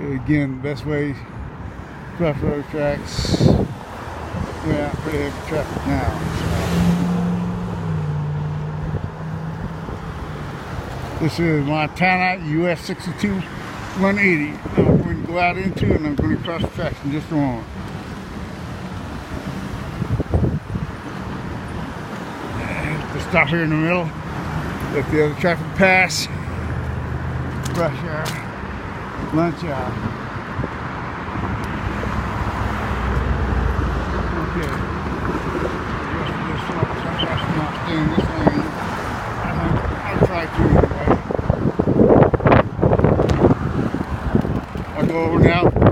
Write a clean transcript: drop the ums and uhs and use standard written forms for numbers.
Again, best way, rough road tracks. We're out pretty heavy traffic now. So. This is Montana US 62 180. I'm going to go out into and I'm going to cross the tracks in just a moment. Stop here in the middle, let the other traffic pass, rush hour, lunch hour. Okay, just this one, sometimes not stay in this lane. I'll try to anyway. I'll go over now.